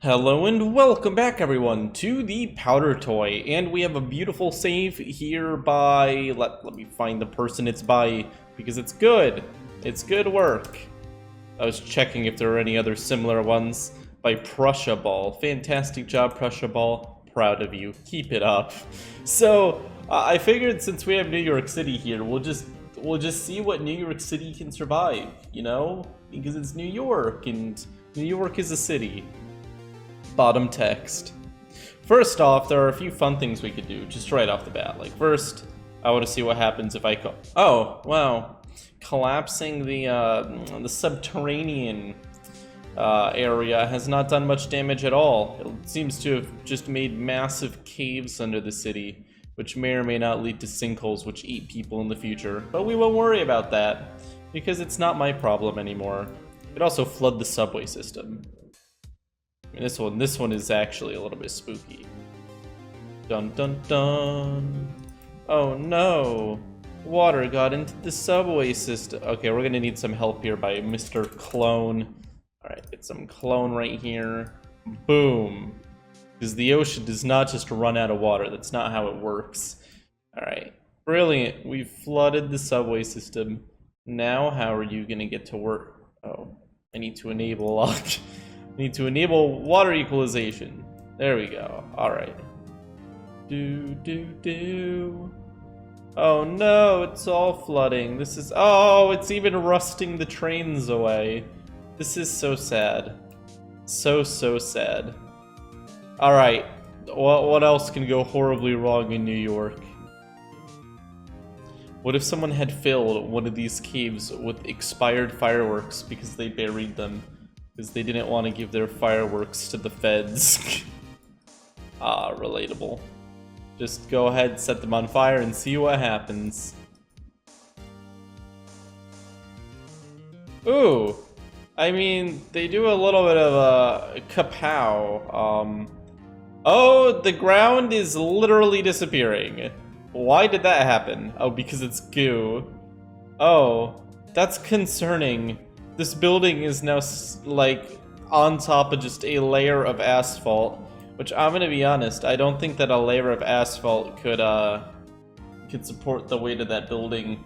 Hello and welcome back everyone to the Powder Toy, and we have a beautiful save here by, let me find the person it's by, because it's good work. I was checking if there are any other similar ones, by Prussia Ball. Fantastic job, Prussia Ball, proud of you, keep it up. So, I figured since we have New York City here, we'll just see what New York City can survive, you know? Because it's New York, and New York is a city. Bottom text. First off, there are a few fun things we could do, just right off the bat. Like, first, I want to see what happens if I oh, wow. Collapsing the subterranean area has not done much damage at all. It seems to have just made massive caves under the city, which may or may not lead to sinkholes which eat people in the future. But we won't worry about that, because it's not my problem anymore. It also flooded the subway system. I mean, this one is actually a little bit spooky. Dun dun dun. Oh no! Water got into the subway system. Okay, we're gonna need some help here by Mr. Clone. Alright, get some clone right here. Boom. Because the ocean does not just run out of water. That's not how it works. Alright, brilliant. We've flooded the subway system. Now how are you gonna get to work? Oh, I need to enable lock. Need to enable water equalization. There we go. Alright. Do. Oh no, it's all flooding. This is. Oh, it's even rusting the trains away. This is so sad. So sad. Alright. What else can go horribly wrong in New York? What if someone had filled one of these caves with expired fireworks because they buried them? Because they didn't want to give their fireworks to the feds. Relatable. Just go ahead, set them on fire, and see what happens. Ooh! I mean, they do a little bit of a kapow. Oh, the ground is literally disappearing. Why did that happen? Oh, because it's goo. Oh, that's concerning. This building is now, like, on top of just a layer of asphalt, which I'm gonna be honest, I don't think that a layer of asphalt could support the weight of that building.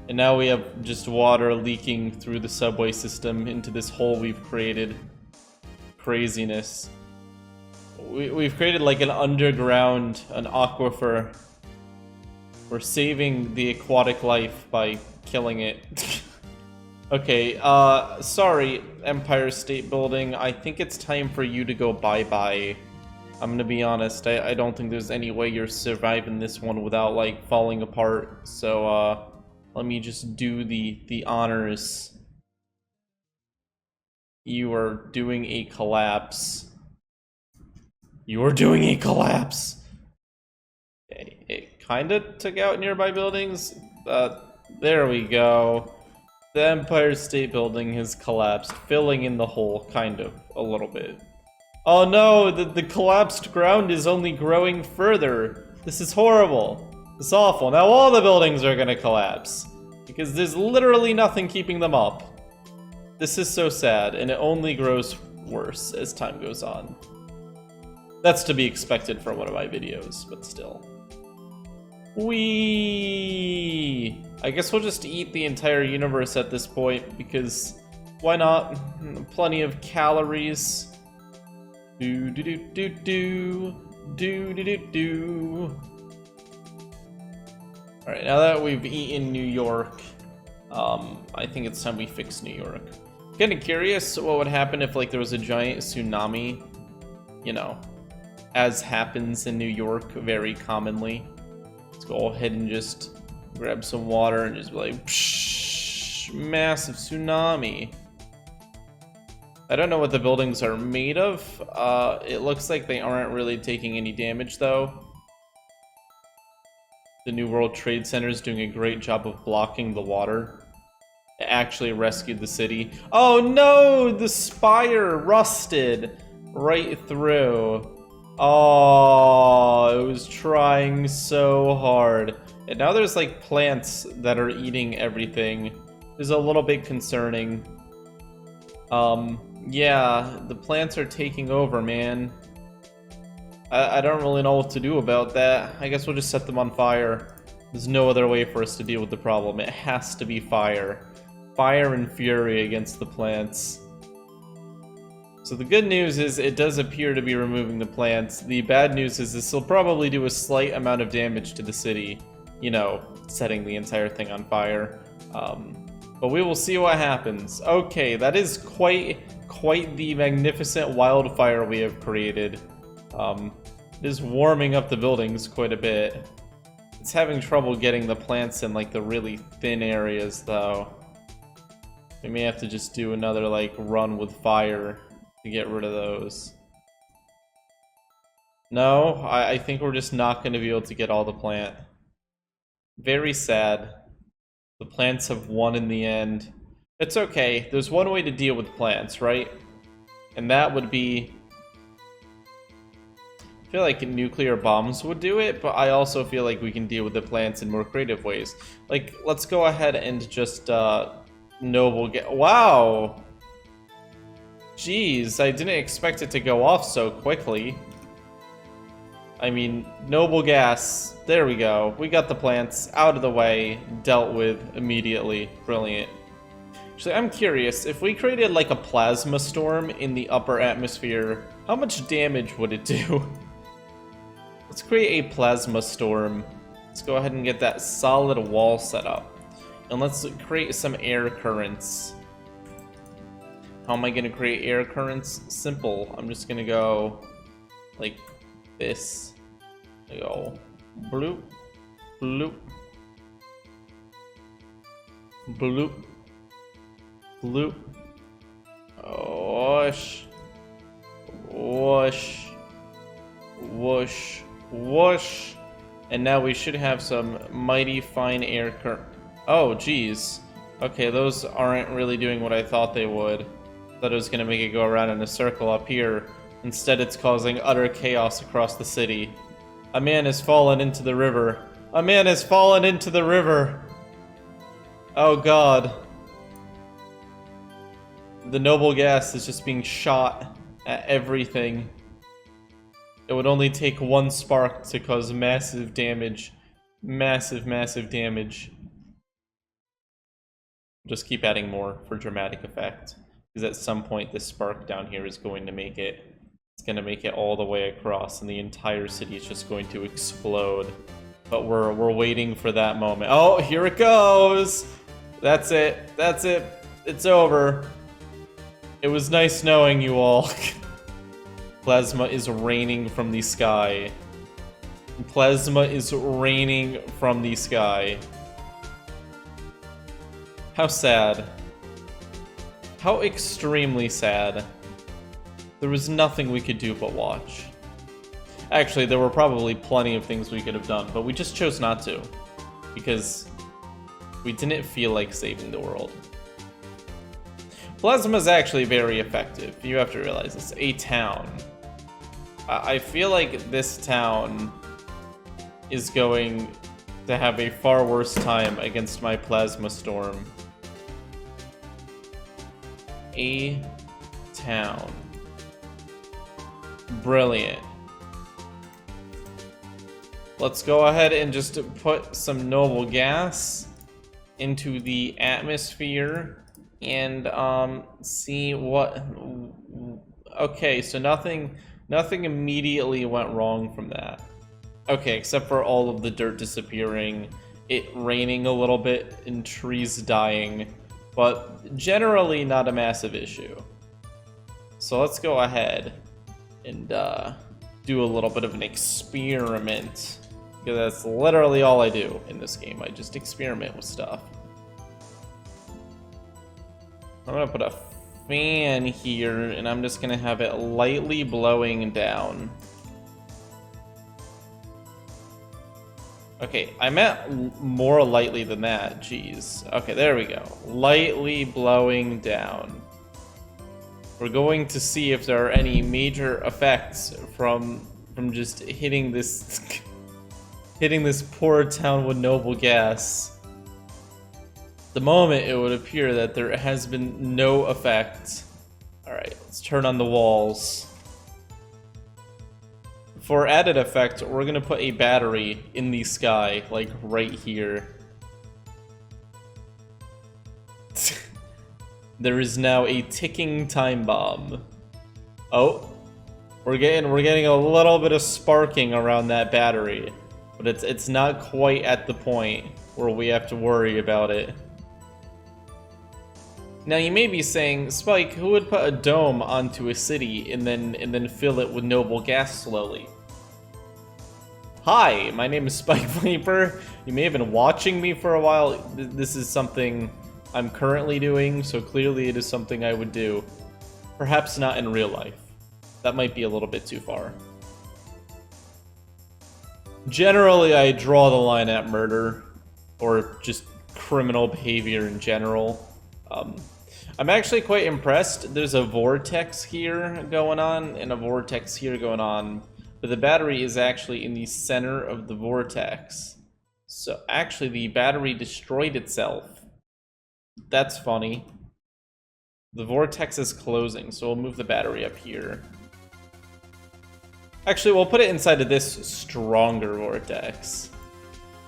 And now we have just water leaking through the subway system into this hole we've created. Craziness. We've created like an underground, an aquifer. We're saving the aquatic life by killing it. Okay, sorry, Empire State Building. I think it's time for you to go bye-bye. I'm gonna be honest, I don't think there's any way you're surviving this one without, like, falling apart. So, let me just do the honors. You are doing a collapse. You are doing a collapse! Okay, it kinda took out nearby buildings. There we go. The Empire State Building has collapsed, filling in the hole, kind of, a little bit. Oh no, the collapsed ground is only growing further. This is horrible. It's awful. Now all the buildings are gonna collapse, because there's literally nothing keeping them up. This is so sad, and it only grows worse as time goes on. That's to be expected from one of my videos, but still. Whee! I guess we'll just eat the entire universe at this point, because why not? Plenty of calories. Do. Alright, now that we've eaten New York, I think it's time we fix New York. Kinda curious what would happen if, like, there was a giant tsunami, you know, as happens in New York very commonly. Let's go ahead and just grab some water and just be like, psh, massive tsunami. I don't know what the buildings are made of. It looks like they aren't really taking any damage, though. The New World Trade Center is doing a great job of blocking the water. It actually rescued the city. Oh no! The spire rusted right through. Oh, it was trying so hard. And now there's like plants that are eating everything. It's a little bit concerning. Yeah, the plants are taking over, man. I don't really know what to do about that. I guess we'll just set them on fire. There's no other way for us to deal with the problem. It has to be fire. Fire and fury against the plants. So the good news is it does appear to be removing the plants. The bad news is this will probably do a slight amount of damage to the city. You know, setting the entire thing on fire. But we will see what happens. Okay, that is quite the magnificent wildfire we have created. It is warming up the buildings quite a bit. It's having trouble getting the plants in like the really thin areas though. We may have to just do another like run with fire to get rid of those. No, I think we're just not going to be able to get all the plant. Very sad. The plants have won in the end. It's okay. There's one way to deal with plants, right? And that would be... I feel like nuclear bombs would do it, but I also feel like we can deal with the plants in more creative ways. Like, let's go ahead and just, noble get... Wow! Jeez, I didn't expect it to go off so quickly. I mean, noble gas. There we go. We got the plants out of the way, dealt with immediately. Brilliant. Actually, I'm curious, if we created like a plasma storm in the upper atmosphere, how much damage would it do? Let's create a plasma storm. Let's go ahead and get that solid wall set up. And let's create some air currents. How am I going to create air currents? Simple. I'm just going to go like this. I go bloop, bloop, bloop, bloop, whoosh, whoosh, whoosh, whoosh. And now we should have some mighty fine air current. Oh, geez. Okay, those aren't really doing what I thought they would. Thought it was going to make it go around in a circle up here. Instead, it's causing utter chaos across the city. A man has fallen into the river. A man has fallen into the river. Oh god. The noble gas is just being shot at everything. It would only take one spark to cause massive damage. Massive, massive damage. Just keep adding more for dramatic effect. Because at some point this spark down here is going to make it. It's going to make it all the way across and the entire city is just going to explode. But we're waiting for that moment. Oh, here it goes! That's it. That's it. It's over. It was nice knowing you all. Plasma is raining from the sky. Plasma is raining from the sky. How sad. How extremely sad. There was nothing we could do but watch. Actually, there were probably plenty of things we could have done, but we just chose not to. Because we didn't feel like saving the world. Plasma is actually very effective. You have to realize it's a town. I feel like this town is going to have a far worse time against my plasma storm. A town. Brilliant. Let's go ahead and just put some noble gas into the atmosphere and see what... Okay, so nothing immediately went wrong from that. Okay, except for all of the dirt disappearing, it raining a little bit, and trees dying, but generally not a massive issue. So let's go ahead and do a little bit of an experiment, because that's literally all I do in this game. I just experiment with stuff. I'm gonna put a fan here, and I'm just gonna have it lightly blowing down. Okay, I meant more lightly than that. Jeez. Okay, there we go. Lightly blowing down. We're going to see if there are any major effects from just hitting this hitting this poor town with noble gas. The moment it would appear that there has been no effect. All right, Let's turn on the walls. For added effect, we're gonna put a battery in the sky, like right here. There is now a ticking time bomb. Oh, we're getting a little bit of sparking around that battery, but it's not quite at the point where we have to worry about it. Now you may be saying, Spike, who would put a dome onto a city and then fill it with noble gas slowly? Hi, my name is Spike Viper. You may have been watching me for a while. This is something I'm currently doing, so clearly it is something I would do. Perhaps not in real life. That might be a little bit too far. Generally, I draw the line at murder, or just criminal behavior in general. I'm actually quite impressed. There's a vortex here going on, and a vortex here going on, but the battery is actually in the center of the vortex. So actually, the battery destroyed itself. That's funny. The vortex is closing, so we'll move the battery up here. Actually, we'll put it inside of this stronger vortex.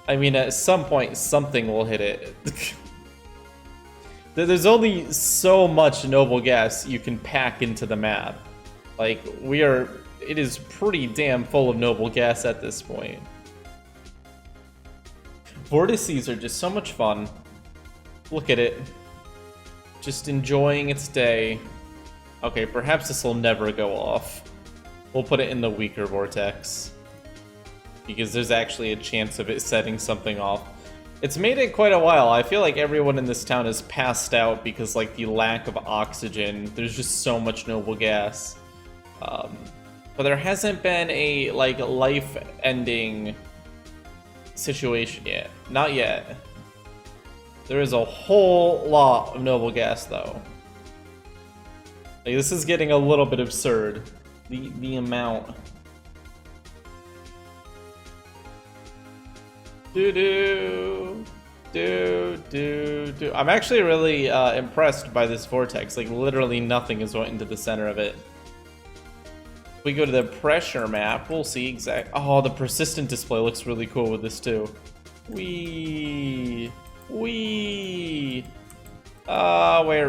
I mean, at some point, something will hit it. There's only so much noble gas you can pack into the map. Like, it is pretty damn full of noble gas at this point. Vortices are just so much fun. Look at it. Just enjoying its day. Okay, perhaps this will never go off. We'll put it in the weaker vortex, because there's actually a chance of it setting something off. It's made it quite a while. I feel like everyone in this town is passed out because, like, the lack of oxygen. There's just so much noble gas. But there hasn't been a, like, life-ending situation yet. Not yet. There is a whole lot of noble gas, though. Like, this is getting a little bit absurd. The amount. Do. I'm actually really impressed by this vortex. Like, literally nothing is going into the center of it. If we go to the pressure map, we'll see exact. Oh, the persistent display looks really cool with this too. Where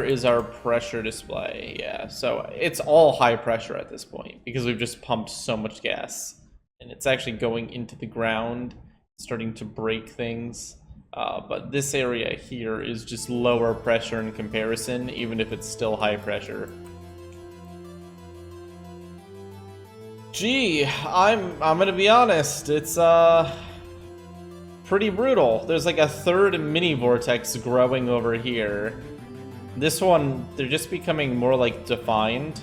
is our pressure display? Yeah, so it's all high pressure at this point because we've just pumped so much gas, and it's actually going into the ground, starting to break things. But this area here is just lower pressure in comparison, even if it's still high pressure. Gee, I'm gonna be honest, it's pretty brutal. There's like a third mini vortex growing over here. This one, they're just becoming more like defined.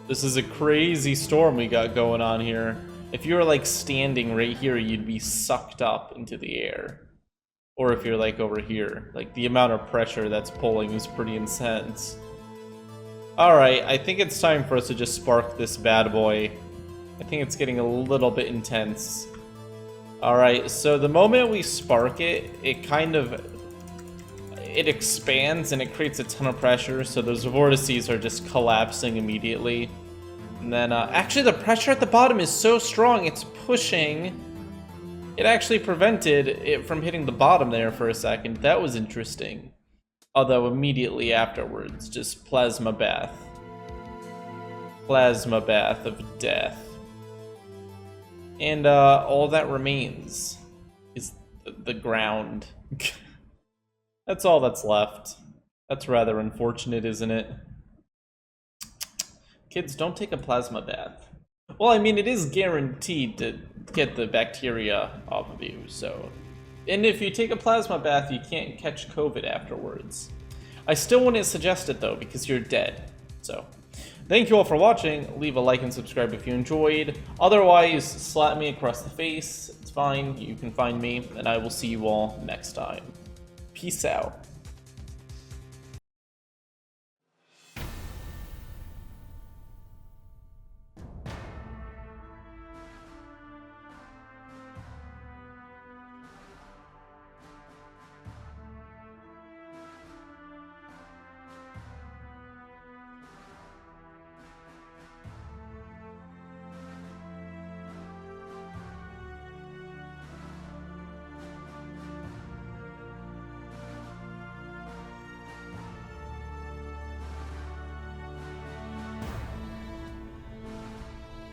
This is a crazy storm we got going on here. If you were like standing right here, you'd be sucked up into the air. Or if you're like over here, like the amount of pressure that's pulling is pretty intense. Alright, I think it's time for us to just spark this bad boy. I think it's getting a little bit intense. Alright, so the moment we spark it, it expands and it creates a ton of pressure, so those vortices are just collapsing immediately. And then, actually the pressure at the bottom is so strong, it's pushing. It actually prevented it from hitting the bottom there for a second. That was interesting. Although immediately afterwards, just plasma bath. Plasma bath of death. And all that remains is the ground. That's all that's left. That's rather unfortunate, isn't it? Kids, don't take a plasma bath. Well, I mean, it is guaranteed to get the bacteria off of you, so... And if you take a plasma bath, you can't catch COVID afterwards. I still wouldn't suggest it, though, because you're dead. So, thank you all for watching. Leave a like and subscribe if you enjoyed. Otherwise, slap me across the face. It's fine. You can find me, and I will see you all next time. Peace out.